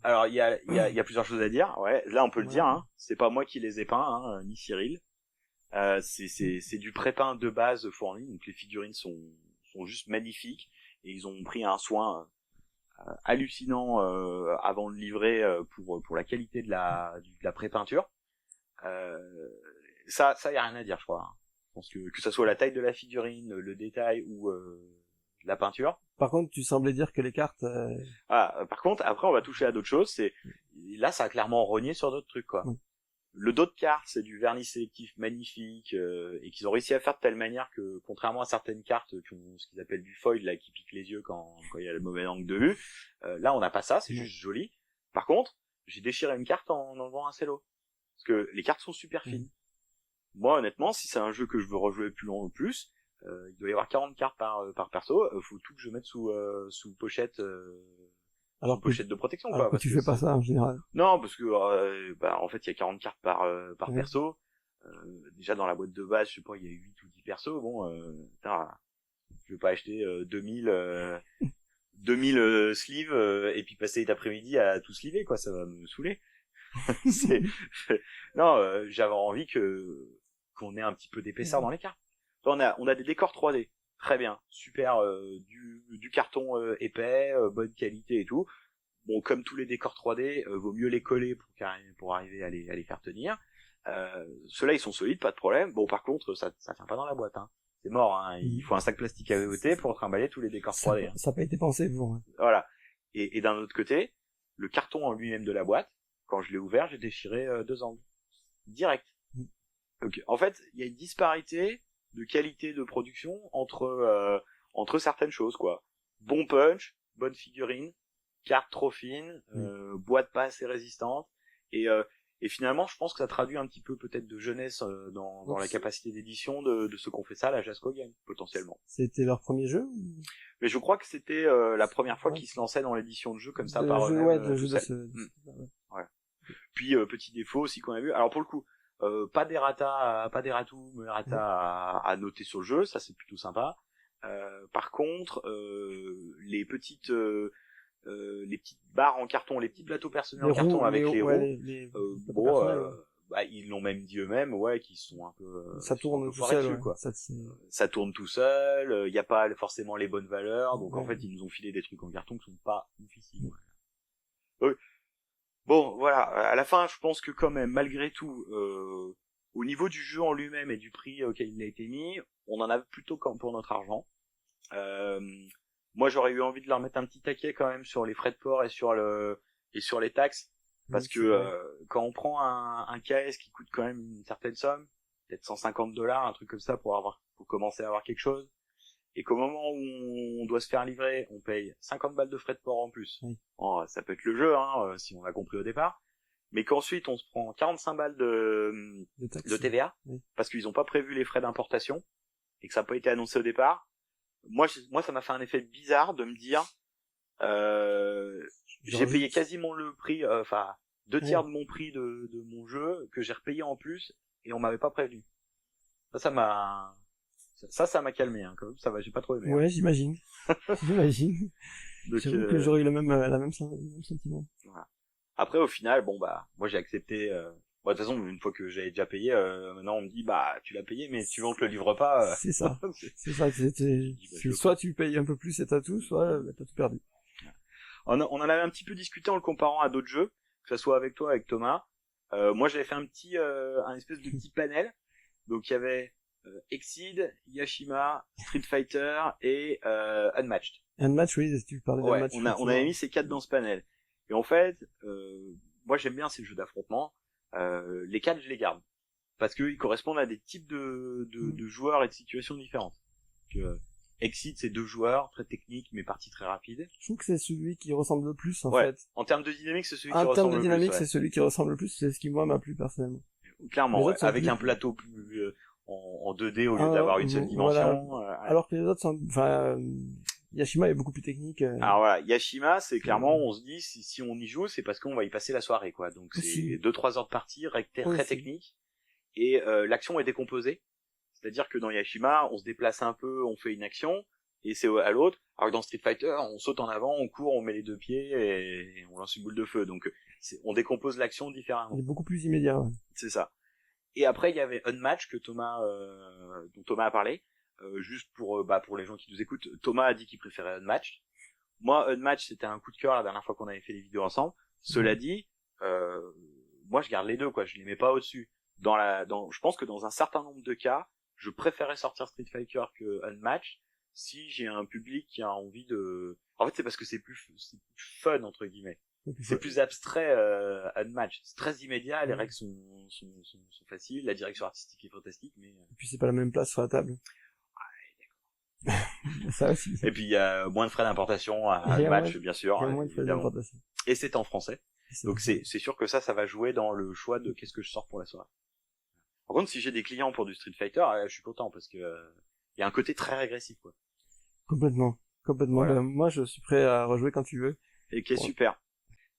Alors il y a plusieurs choses à dire. Ouais, là on peut le dire. Hein. C'est pas moi qui les ai peints, hein, ni Cyril. C'est du pré-peint de base fourni, donc les figurines sont juste magnifiques et ils ont pris un soin hallucinant avant de livrer pour la qualité de la pré-peinture. Ça y a rien à dire, je crois. Je pense que ça soit la taille de la figurine, le détail ou la peinture. Par contre, tu semblais dire que les cartes. Par contre, après on va toucher à d'autres choses. Là, ça a clairement rogné sur d'autres trucs, quoi. Le dos de carte, c'est du vernis sélectif magnifique et qu'ils ont réussi à faire de telle manière que, contrairement à certaines cartes qui ont ce qu'ils appellent du foil là, qui pique les yeux quand il y a le mauvais angle de vue, là on n'a pas ça, c'est juste joli. Par contre, j'ai déchiré une carte en enlevant un cello parce que les cartes sont super fines. Moi, honnêtement, si c'est un jeu que je veux rejouer plus long ou plus, il doit y avoir 40 cartes par perso. Faut tout que je mette sous pochette. Alors pochette de protection, quoi. Alors que tu fais pas ça en général. Non, parce que en fait il y a 40 cartes par perso. Déjà dans la boîte de base, je sais pas, il y a 8 ou 10 persos. Bon, je vais pas acheter 2000 sleeves et puis passer l'après-midi à tout sleever, quoi. Ça va me saouler. Non, j'avais envie qu'on ait un petit peu d'épaisseur dans les cartes. On a des décors 3D. Très bien, super, du carton épais, bonne qualité et tout. Bon, comme tous les décors 3D, vaut mieux les coller pour arriver à les faire tenir. Ceux-là, ils sont solides, pas de problème. Bon, par contre, ça tient pas dans la boîte. Hein. C'est mort. Hein. Il faut un sac plastique à VOT pour trimballer tous les décors 3D. Ça n'a pas été pensé pour. Hein. Voilà. Et d'un autre côté, le carton en lui-même de la boîte, quand je l'ai ouvert, j'ai déchiré 2 angles. Direct. Okay. En fait, il y a une disparité de qualité de production entre certaines choses, quoi. Bon punch, bonne figurine, carte trop fine, boîte pas assez résistante et finalement je pense que ça traduit un petit peu peut-être de jeunesse dans la capacité d'édition de ceux qu'on fait ça à la Jasco Game potentiellement. C'était leur premier jeu Mais je crois que c'était la première fois qu'ils se lançaient dans l'édition de jeu comme ça par eux-mêmes. Ouais, de jeu ouais. Puis petit défaut aussi qu'on a vu. Alors pour le coup, pas d'errata à noter sur le jeu, ça c'est plutôt sympa. Par contre, les petites barres en carton, les petits plateaux personnels en carton avec les roues, ils l'ont même dit eux-mêmes, qu'ils sont un peu ça tourne tout seul, dessus, quoi. Ça tourne tout seul, il y a pas forcément les bonnes valeurs, donc en fait ils nous ont filé des trucs en carton qui sont pas difficiles. Bon, voilà, à la fin, je pense que quand même, malgré tout, au niveau du jeu en lui-même et du prix auquel il a été mis, on en a plutôt pour notre argent. Moi, j'aurais eu envie de leur mettre un petit taquet quand même sur les frais de port et sur les taxes, parce que quand on prend un KS qui coûte quand même une certaine somme, peut-être $150, un truc comme ça pour commencer à avoir quelque chose, et qu'au moment où on doit se faire livrer, on paye 50 balles de frais de port en plus. Bon, ça peut être le jeu, si on l'a compris au départ. Mais qu'ensuite, on se prend 45 balles de TVA, parce qu'ils n'ont pas prévu les frais d'importation, et que ça n'a pas été annoncé au départ. Moi, ça m'a fait un effet bizarre de me dire, j'ai payé quasiment le prix, 2/3 de mon prix de mon jeu, que j'ai repayé en plus, et on m'avait pas prévenu. Ça m'a calmé, hein, quand même. Ça va, j'ai pas trop aimé. Ouais, j'imagine. J'imagine. J'avoue que j'aurais eu le même sentiment. Voilà. Après, au final, moi j'ai accepté Bon, de toute façon, une fois que j'avais déjà payé, maintenant on me dit, bah, tu l'as payé, mais si tu veux on te le livre pas. C'est ça. C'est ça. C'est soit tu payes un peu plus et t'as tout, soit t'as tout perdu. On en avait un petit peu discuté en le comparant à d'autres jeux, que ce soit avec toi, avec Thomas. Moi, j'avais fait un espèce de petit panel. Donc, il y avait Exceed, Yashima, Street Fighter et Unmatched. Unmatched, oui, tu parlais d'Unmatched. On avait mis ces 4 dans ce panel. Et en fait, moi, j'aime bien ces jeux d'affrontement. Les 4, je les garde. Parce qu'ils correspondent à des types de joueurs et de situations différentes. Exceed, c'est 2 joueurs, très techniques, mais partie très rapide. Je trouve que c'est celui qui ressemble le plus, en ouais. fait. En termes de dynamique, c'est celui qui ressemble le plus. En termes de dynamique, c'est celui qui ressemble le plus, c'est ce qui, moi, m'a plu, personnellement. Clairement, ouais, avec un plateau plus, en 2D au lieu d'avoir une seule dimension. Voilà. Alors que les autres sont, Yashima est beaucoup plus technique. Alors voilà, Yashima, c'est clairement, on se dit, si on y joue, c'est parce qu'on va y passer la soirée, quoi. Donc c'est 2-3 heures de partie, très technique. Et l'action est décomposée. C'est-à-dire que dans Yashima, on se déplace un peu, on fait une action, et c'est à l'autre. Alors que dans Street Fighter, on saute en avant, on court, on met les 2 pieds, et on lance une boule de feu. Donc on décompose l'action différemment. Il est beaucoup plus immédiat, ouais. C'est ça. Et après, il y avait Unmatched que dont Thomas a parlé. Juste pour les gens qui nous écoutent, Thomas a dit qu'il préférait Unmatched. Moi, Unmatched, c'était un coup de cœur la dernière fois qu'on avait fait les vidéos ensemble. Cela dit, moi, je garde les deux, quoi. Je les mets pas au-dessus. Je pense que dans un certain nombre de cas, je préférais sortir Street Fighter que Unmatched si j'ai un public qui a envie de... En fait, c'est parce que c'est plus fun, entre guillemets. C'est plus abstrait, Unmatched. C'est très immédiat, les règles sont faciles, la direction artistique est fantastique, mais... Et puis c'est pas la même place sur la table. Ouais, d'accord. Ça aussi. Et puis il y a moins de frais d'importation à Unmatched, bien sûr. Il y a moins de frais d'importation. Et c'est en français. Donc c'est sûr que ça va jouer dans le choix de qu'est-ce que je sors pour la soirée. Par contre, si j'ai des clients pour du Street Fighter, je suis content parce que il y a un côté très régressif, quoi. Complètement. Voilà. Moi, je suis prêt à rejouer quand tu veux. Et qui est super.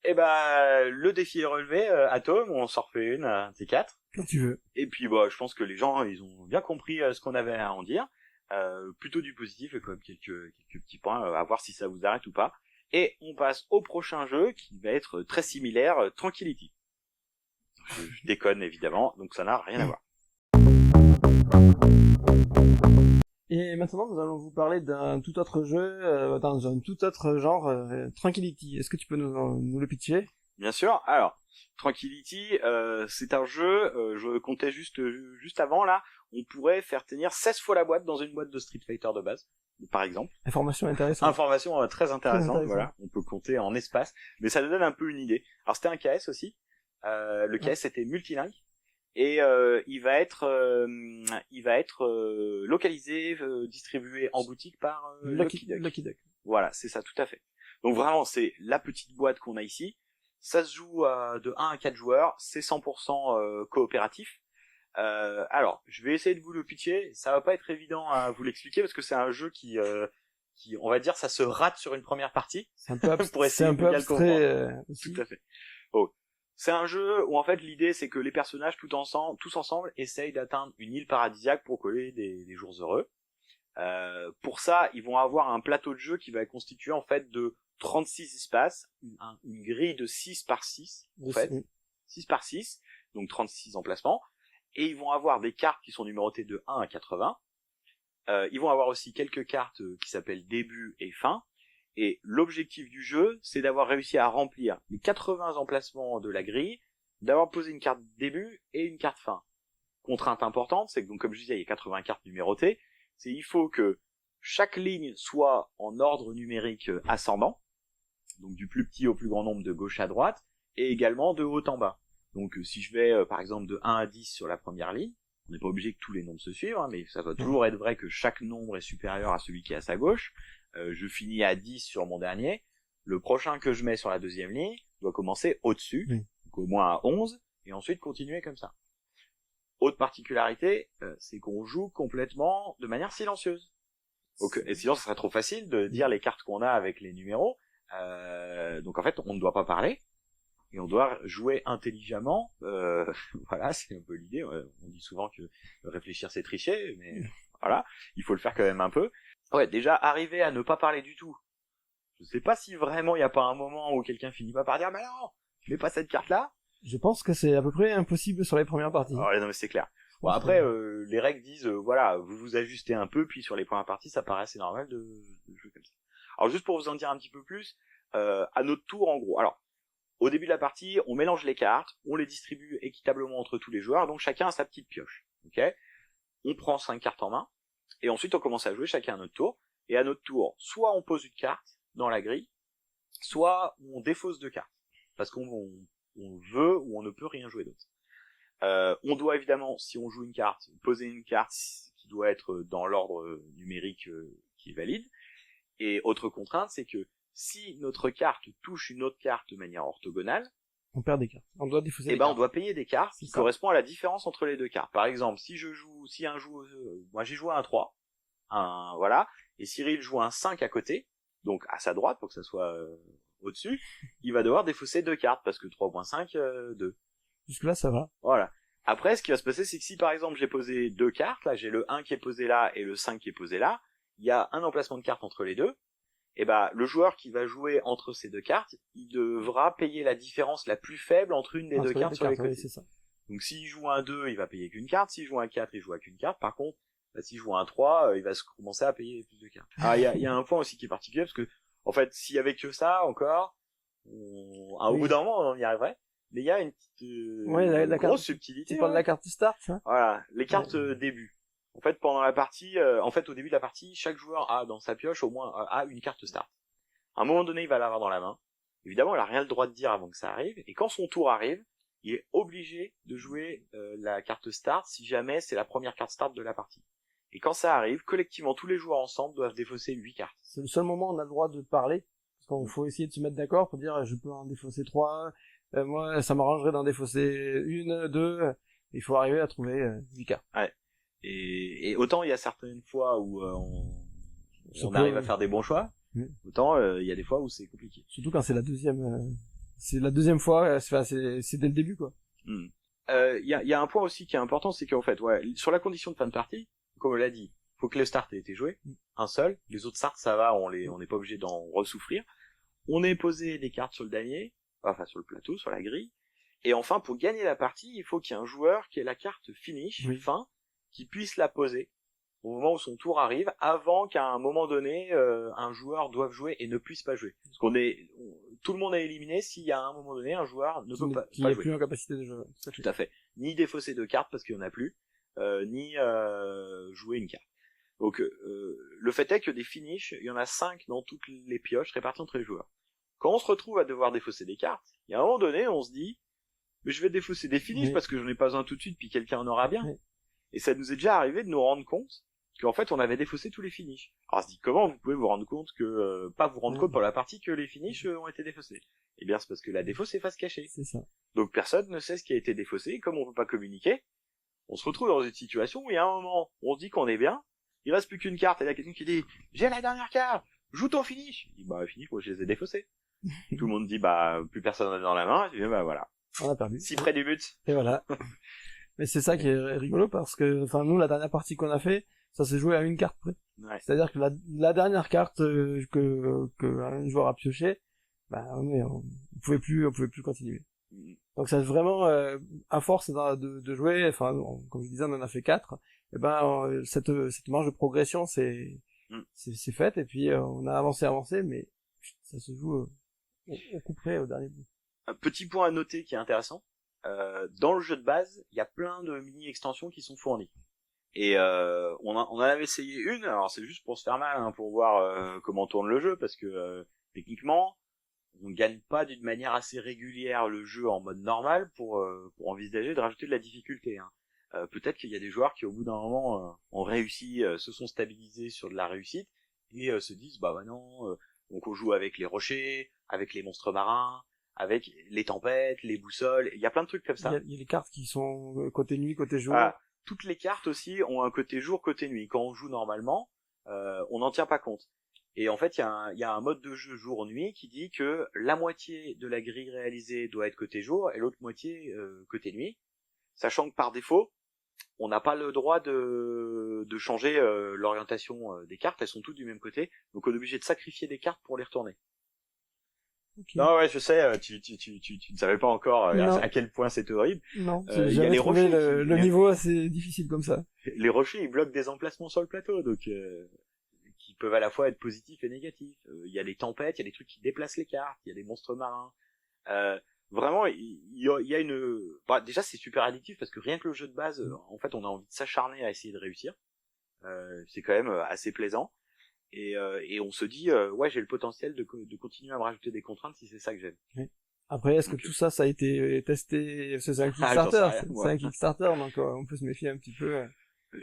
Et le défi est relevé, Atom, on s'en refait une, T4. Quand tu veux. Et puis, je pense que les gens, ils ont bien compris ce qu'on avait à en dire. Plutôt du positif, et quand même quelques petits points, à voir si ça vous arrête ou pas. Et on passe au prochain jeu, qui va être très similaire, Tranquility. Je déconne, évidemment, donc ça n'a rien à voir. Et maintenant, nous allons vous parler d'un tout autre jeu, dans un tout autre genre, Tranquility. Est-ce que tu peux nous le pitcher? Bien sûr. Alors, Tranquility, c'est un jeu, je comptais juste avant, là, on pourrait faire tenir 16 fois la boîte dans une boîte de Street Fighter de base, par exemple. Information intéressante. Information très intéressante, voilà. On peut compter en espace, mais ça nous donne un peu une idée. Alors, c'était un KS aussi. Le KS, c'était multilingue. Et il va être localisé, distribué en boutique par Lucky Duck. Voilà, c'est ça, tout à fait. Donc vraiment, c'est la petite boîte qu'on a ici. Ça se joue de 1 à 4 joueurs, c'est 100% coopératif. Alors, je vais essayer de vous le pitcher. Ça va pas être évident à vous l'expliquer parce que c'est un jeu qui, on va dire, ça se rate sur une première partie. C'est un peu abstrait aussi. Tout à fait. Oh. C'est un jeu où en fait l'idée c'est que les personnages tous ensemble essayent d'atteindre une île paradisiaque pour coller des jours heureux. Pour ça, ils vont avoir un plateau de jeu qui va être constitué en fait de 36 espaces, une grille de 6 par 6 en fait, 6 par 6, donc 36 emplacements, et ils vont avoir des cartes qui sont numérotées de 1 à 80. Ils vont avoir aussi quelques cartes qui s'appellent début et fin. Et l'objectif du jeu, c'est d'avoir réussi à remplir les 80 emplacements de la grille, d'avoir posé une carte début et une carte fin. Contrainte importante, c'est que donc comme je disais, il y a 80 cartes numérotées, c'est il faut que chaque ligne soit en ordre numérique ascendant, donc du plus petit au plus grand nombre de gauche à droite, et également de haut en bas. Donc si je vais par exemple de 1 à 10 sur la première ligne, on n'est pas obligé que tous les nombres se suivent, mais ça doit toujours être vrai que chaque nombre est supérieur à celui qui est à sa gauche. Je finis à 10 sur mon dernier. Le prochain que je mets sur la deuxième ligne doit commencer au-dessus, donc au moins à 11, et ensuite continuer comme ça. Autre particularité, c'est qu'on joue complètement de manière silencieuse. Donc, et sinon, ce serait trop facile de dire les cartes qu'on a avec les numéros. Donc en fait, on ne doit pas parler, et on doit jouer intelligemment. Voilà, c'est un peu l'idée. On dit souvent que réfléchir c'est tricher, mais voilà, il faut le faire quand même un peu. Ouais, déjà arriver à ne pas parler du tout. Je sais pas si vraiment il y a pas un moment où quelqu'un finit pas par dire mais non, je mets pas cette carte là. Je pense que c'est à peu près impossible sur les premières parties. Alors, non, mais c'est clair. Bon, après, les règles disent, voilà, vous vous ajustez un peu, puis sur les premières parties, ça paraît assez normal de jouer comme ça. Alors, juste pour vous en dire un petit peu plus, à notre tour, en gros. Alors, au début de la partie, on mélange les cartes, on les distribue équitablement entre tous les joueurs, donc chacun a sa petite pioche. Ok ? On prend 5 cartes en main, et ensuite on commence à jouer chacun à notre tour. Et à notre tour, soit on pose une carte dans la grille, soit on défausse 2 cartes, parce qu'on veut ou on ne peut rien jouer d'autre. On doit évidemment, si on joue une carte, poser une carte qui doit être dans l'ordre numérique qui est valide. Et autre contrainte, c'est que si notre carte touche une autre carte de manière orthogonale, on perd des cartes. On doit défausser des cartes. On doit payer des cartes qui correspondent à la différence entre les 2 cartes. Par exemple, moi j'ai joué un 3, voilà, et Cyril joue un 5 à côté, donc à sa droite pour que ça soit au-dessus, il va devoir défausser 2 cartes parce que 3.5, 2. Jusque là, ça va. Voilà. Après, ce qui va se passer, c'est que si par exemple j'ai posé 2 cartes, là j'ai le 1 qui est posé là et le 5 qui est posé là, il y a un emplacement de carte entre les deux, et bah le joueur qui va jouer entre ces 2 cartes, il devra payer la différence la plus faible entre une des 2 cartes sur les côtés. Oui, c'est ça. Donc s'il joue un 2, il va payer qu'une carte, s'il joue un 4, il joue à qu'une carte. Par contre, s'il joue un 3, il va commencer à payer plus de cartes. Ah, il y a un point aussi qui est particulier, parce que en fait, s'il y avait que ça encore, au bout d'un moment on y arriverait. Mais il y a une petite la grosse subtilité. Tu parles de la carte start, ça ? Voilà, les cartes début. En fait, pendant la partie, au début de la partie, chaque joueur a dans sa pioche au moins a une carte start. À un moment donné, il va l'avoir dans la main. Évidemment, il a rien le droit de dire avant que ça arrive. Et quand son tour arrive, il est obligé de jouer la carte start si jamais c'est la première carte start de la partie. Et quand ça arrive, collectivement, tous les joueurs ensemble doivent défausser 8 cartes. C'est le seul moment où on a le droit de parler. Parce qu'il faut essayer de se mettre d'accord pour dire je peux en défausser 3. Moi, ça m'arrangerait d'en défausser 1, 2. Il faut arriver à trouver 8 cartes. Ouais. Et autant il y a certaines fois où on arrive à faire des bons choix, autant il y a des fois où c'est compliqué. Surtout quand c'est la deuxième fois, c'est dès le début, quoi. Il y a un point aussi qui est important, c'est qu'en fait, sur la condition de fin de partie, comme on l'a dit, faut que le start ait été joué, un seul. Les autres starts, ça va, on n'est pas obligé d'en ressouffrir. On est posé des cartes sur le damier, enfin sur le plateau, sur la grille. Et enfin, pour gagner la partie, il faut qu'il y ait un joueur qui ait la carte finish, fin, qui puisse la poser au moment où son tour arrive, avant qu'à un moment donné, un joueur doive jouer et ne puisse pas jouer. Parce tout le monde est éliminé s'il y a un moment donné un joueur ne peut pas jouer. Qui n'est plus en capacité de jouer. Tout à fait. Ni défausser 2 cartes parce qu'il n'y en a plus, ni jouer une carte. Donc le fait est que des finishes, il y en a 5 dans toutes les pioches réparties entre les joueurs. Quand on se retrouve à devoir défausser des cartes, il y a un moment donné, on se dit mais je vais défausser des finishes parce que j'en ai pas un tout de suite puis quelqu'un en aura bien. Et ça nous est déjà arrivé de nous rendre compte qu'en fait on avait défaussé tous les finishes. Alors on se dit comment vous pouvez vous rendre compte que pas vous rendre compte pendant la partie que les finishes ont été défaussés. Eh bien c'est parce que la défausse est face cachée. C'est ça. Donc personne ne sait ce qui a été défaussé, et comme on peut pas communiquer, on se retrouve dans une situation où il y a un moment, on se dit qu'on est bien, il reste plus qu'une carte et il y a quelqu'un qui dit j'ai la dernière carte, joue ton finish. Il dit bah finish, moi je les ai défaussés. Tout le monde dit bah plus personne n'a dans la main, et bah voilà. On a perdu. Si près du but. Et voilà. Mais c'est ça qui est rigolo parce que, enfin, nous, la dernière partie qu'on a fait, ça s'est joué à une carte près. Ouais. C'est-à-dire que la dernière carte que un joueur a pioché, bah, on pouvait plus continuer. Donc c'est vraiment à force de jouer, enfin, comme je disais, on en a fait 4. Et ben cette marge de progression c'est faite et puis on a avancé, mais ça se joue au coup près au dernier bout. Un petit point à noter qui est intéressant. Dans le jeu de base, il y a plein de mini-extensions qui sont fournies. Et on en avait essayé une, alors c'est juste pour se faire mal, hein, pour voir comment tourne le jeu, parce que techniquement, on gagne pas d'une manière assez régulière le jeu en mode normal pour envisager de rajouter de la difficulté. Hein. Peut-être qu'il y a des joueurs qui au bout d'un moment ont réussi, se sont stabilisés sur de la réussite, et se disent bah non, donc on joue avec les rochers, avec les monstres marins, avec les tempêtes, les boussoles, il y a plein de trucs comme ça. Il y a les cartes qui sont côté nuit, côté jour. Toutes les cartes aussi ont un côté jour, côté nuit. Quand on joue normalement, on n'en tient pas compte. Et en fait, il y a un mode de jeu jour-nuit qui dit que la moitié de la grille réalisée doit être côté jour et l'autre moitié côté nuit, sachant que par défaut, on n'a pas le droit de changer l'orientation des cartes, elles sont toutes du même côté, donc on est obligé de sacrifier des cartes pour les retourner. Okay. Non, ouais, je sais, tu ne savais pas encore à quel point c'était horrible. Non, il y a les trouvé rochers le niveau assez difficile comme ça. Les rochers, ils bloquent des emplacements sur le plateau, donc qui peuvent à la fois être positifs et négatifs. Il y a les tempêtes, il y a des trucs qui déplacent les cartes, il y a des monstres marins. Vraiment, il y a une... Bah, déjà, c'est super addictif parce que rien que le jeu de base, en fait, on a envie de s'acharner à essayer de réussir. C'est quand même assez plaisant. Et on se dit, ouais, j'ai le potentiel de continuer à me rajouter des contraintes si c'est ça que j'aime. Oui. Après, est-ce que tout ça a été testé? C'est un Kickstarter, c'est un Kickstarter, donc on peut se méfier un petit peu.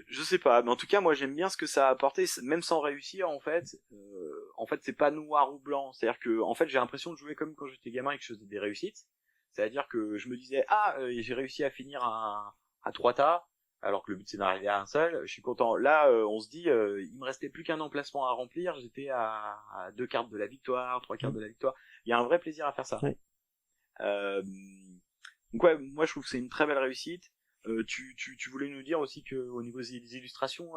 Je sais pas, mais en tout cas, moi j'aime bien ce que ça a apporté, même sans réussir en fait. C'est pas noir ou blanc. C'est-à-dire que, en fait, j'ai l'impression de jouer comme quand j'étais gamin et que je faisais des réussites. C'est-à-dire que je me disais, j'ai réussi à finir à 3 tas, alors que le but c'est d'arriver à un seul. Je suis content. Là, on se dit, il me restait plus qu'un emplacement à remplir. J'étais à 2 cartes de la victoire, 3 cartes de la victoire. Il y a un vrai plaisir à faire ça. Oui. Donc ouais, moi je trouve que c'est une très belle réussite. Tu voulais nous dire aussi que au niveau des illustrations,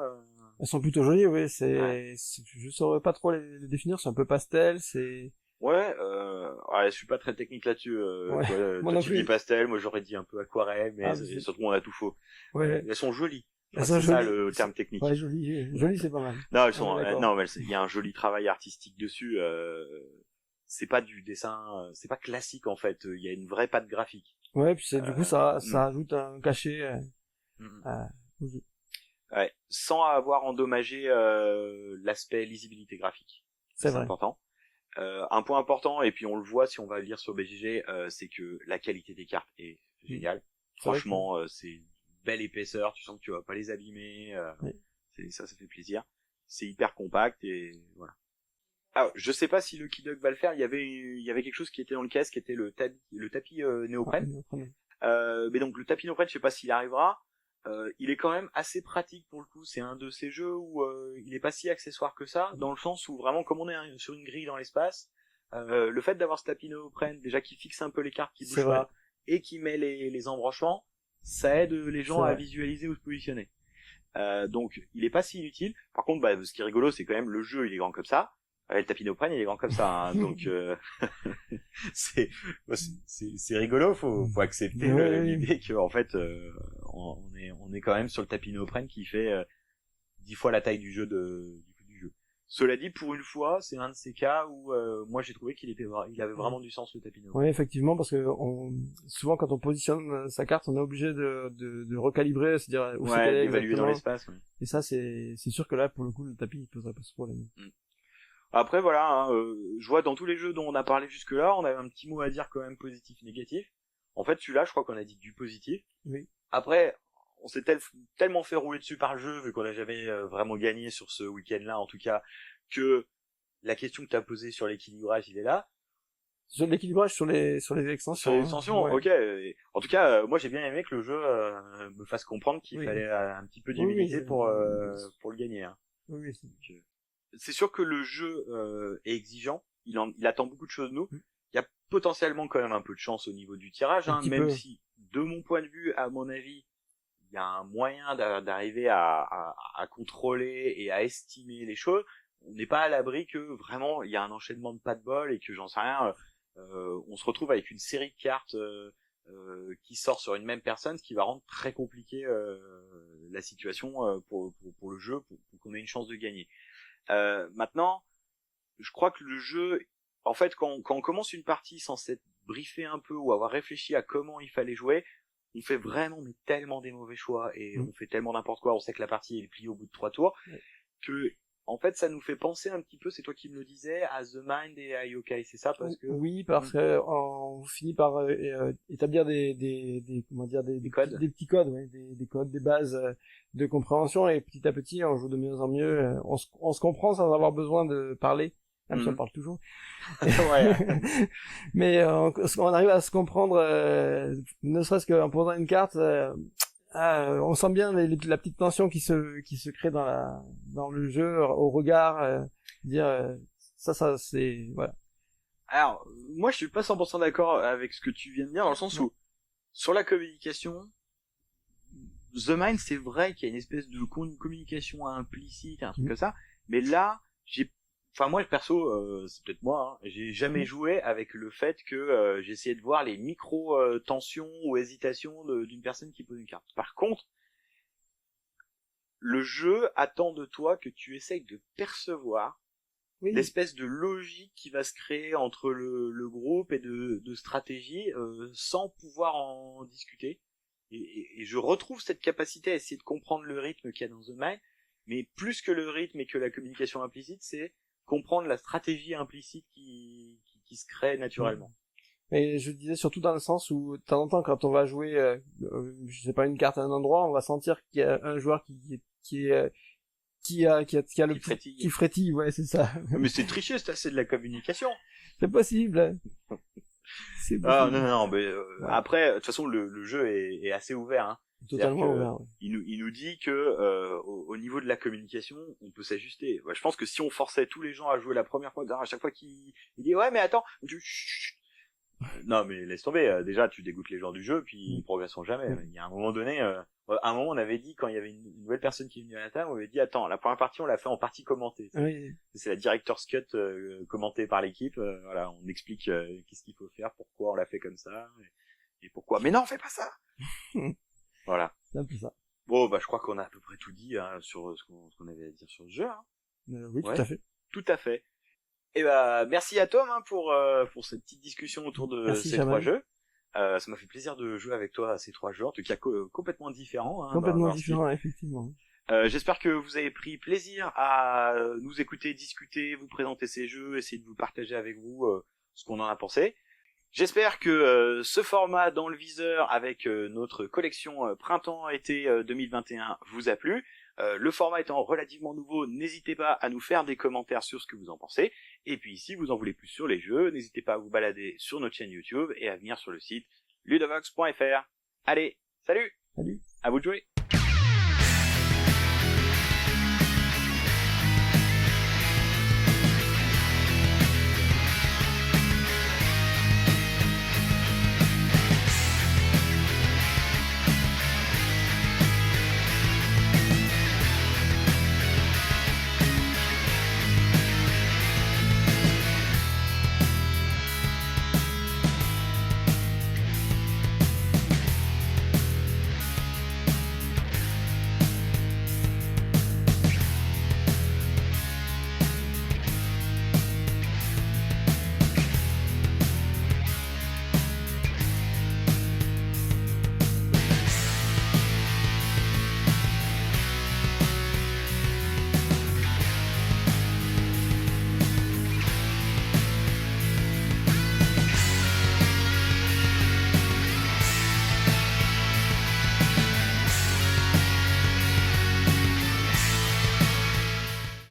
elles sont plutôt jolies, oui. Je saurais pas trop les définir. C'est un peu pastel, c'est. Ouais, je suis pas très technique là-dessus. Toi tu dis pastel, moi j'aurais dit un peu aquarelle, mais surtout on a tout faux. Ouais. Elles sont jolies. C'est ça le terme technique. Ouais, joli, c'est pas mal. Non, elles sont. Non, mais il y a un joli travail artistique dessus. C'est pas du dessin, c'est pas classique en fait. Il y a une vraie patte graphique. Ouais, puis du coup ça ajoute un cachet. Ouais, sans avoir endommagé l'aspect lisibilité graphique. C'est vrai. Important. Un point important, et puis on le voit si on va lire sur BGG, c'est que la qualité des cartes est géniale. Franchement, c'est une belle épaisseur, tu sens que tu vas pas les abîmer. Ça fait plaisir. C'est hyper compact et voilà. Alors, je sais pas si le Kidog va le faire. Il y avait quelque chose qui était dans le caisse, qui était le tapis néoprène. Mais donc le tapis néoprène, je sais pas s'il arrivera. Il est quand même assez pratique pour le coup. C'est un de ces jeux où il est pas si accessoire que ça, dans le sens où vraiment, comme on est sur une grille dans l'espace, le fait d'avoir ce tapis néoprène, déjà qui fixe un peu les cartes qui bougent pas et qui met les embranchements, ça aide les gens à visualiser où se positionner. Donc il est pas si inutile. Par contre, ce qui est rigolo, c'est quand même le jeu, il est grand comme ça. Le tapis néoprène, il est grand comme ça, hein, donc c'est rigolo. Faut accepter l'idée que en fait, on est quand même sur le tapis néoprène qui fait 10 fois la taille du jeu du jeu. Cela dit, pour une fois, c'est un de ces cas où moi j'ai trouvé il avait vraiment du sens le tapis néoprène. Oui, effectivement, parce que souvent quand on positionne sa carte, on est obligé de recalibrer, c'est-à-dire où c'est d'évaluer dans l'espace. Ouais. Et ça, c'est sûr que là, pour le coup, le tapis, il poserait pas ce problème. Après voilà, je vois dans tous les jeux dont on a parlé jusque-là, on avait un petit mot à dire quand même positif, négatif. En fait, celui-là, je crois qu'on a dit du positif. Oui. Après, on s'est tellement fait rouler dessus par le jeu, vu qu'on n'a jamais vraiment gagné sur ce week-end-là, en tout cas, que la question que tu as posée sur l'équilibrage, il est là. Sur l'équilibrage sur les extensions. Sur les extensions, ok. En tout cas, moi j'ai bien aimé que le jeu me fasse comprendre qu'il fallait un petit peu d'humilité pour le gagner. Hein. Oui. C'est sûr que le jeu est exigeant, il attend beaucoup de choses de nous. Il y a potentiellement quand même un peu de chance au niveau du tirage, hein, même si, de mon point de vue, à mon avis, il y a un moyen d'arriver à contrôler et à estimer les choses. On n'est pas à l'abri que vraiment il y a un enchaînement de pas de bol et que j'en sais rien, on se retrouve avec une série de cartes qui sort sur une même personne, ce qui va rendre très compliqué la situation pour le jeu, pour qu'on ait une chance de gagner. Maintenant, je crois que le jeu, en fait, quand on commence une partie sans s'être briefé un peu ou avoir réfléchi à comment il fallait jouer, on fait vraiment tellement des mauvais choix et on fait tellement n'importe quoi. On sait que la partie est pliée au bout de 3 tours que, en fait, ça nous fait penser un petit peu, c'est toi qui me le disais, à The Mind et à Yokai, c'est ça parce que oui, parce que on finit par établir des codes, des petits codes, des codes, des bases de compréhension et petit à petit on joue de mieux en mieux, on se comprend sans avoir besoin de parler, même si on parle toujours. Mais on arrive à se comprendre, ne serait-ce qu'en posant une carte. On sent bien la petite tension qui se crée dans le jeu au regard, ça c'est voilà. Alors moi je suis pas 100% d'accord avec ce que tu viens de dire dans le sens où sur la communication, The Mind c'est vrai qu'il y a une espèce de communication implicite, un truc comme ça, mais là enfin moi perso, c'est peut-être moi, hein, j'ai jamais joué avec le fait que j'essayais de voir les micro tensions ou hésitations d'une personne qui pose une carte. Par contre, le jeu attend de toi que tu essayes de percevoir l'espèce de logique qui va se créer entre le groupe et de stratégie sans pouvoir en discuter. Et je retrouve cette capacité à essayer de comprendre le rythme qu'il y a dans The Mind, mais plus que le rythme et que la communication implicite, c'est comprendre la stratégie implicite qui se crée naturellement. Et je disais surtout dans le sens où, de temps en temps, quand on va jouer, je sais pas, une carte à un endroit, on va sentir qu'il y a un joueur qui a le Qui frétille. qui frétille, ouais, c'est ça. Mais c'est triché, c'est de la communication. C'est possible. Hein. C'est possible. Ah non, mais après, de toute façon, le jeu est assez ouvert. Hein. Totalement ouvert. Ouais. Il nous dit que au niveau de la communication, on peut s'ajuster. Ouais, je pense que si on forçait tous les gens à jouer la première fois, à chaque fois qu'il dit ouais mais attends, non mais laisse tomber. Déjà, tu dégoûtes les gens du jeu, puis ils progresseront jamais. Il y a un moment donné, on avait dit quand il y avait une nouvelle personne qui est venue à la table, on avait dit attends, la première partie on l'a fait en partie commentée. Oui. C'est la director's cut commentée par l'équipe. Voilà, on explique qu'est-ce qu'il faut faire, pourquoi on l'a fait comme ça et pourquoi. Mais non, fais pas ça. Voilà. C'est un peu ça. Bon, bah je crois qu'on a à peu près tout dit hein, sur ce qu'on avait à dire sur ce jeu. Hein. Oui, tout à fait. Tout à fait. Et bah merci à Tom hein, pour cette petite discussion autour de ces trois jeux. Ça m'a fait plaisir de jouer avec toi à ces trois jeux, en tout cas complètement différents. Hein, complètement différents, effectivement. J'espère que vous avez pris plaisir à nous écouter, discuter, vous présenter ces jeux, essayer de vous partager avec vous ce qu'on en a pensé. J'espère que ce format dans le viseur avec notre collection printemps-été 2021 vous a plu. Le format étant relativement nouveau, n'hésitez pas à nous faire des commentaires sur ce que vous en pensez. Et puis si vous en voulez plus sur les jeux, n'hésitez pas à vous balader sur notre chaîne YouTube et à venir sur le site ludovox.fr. Allez, salut! Salut! À vous de jouer!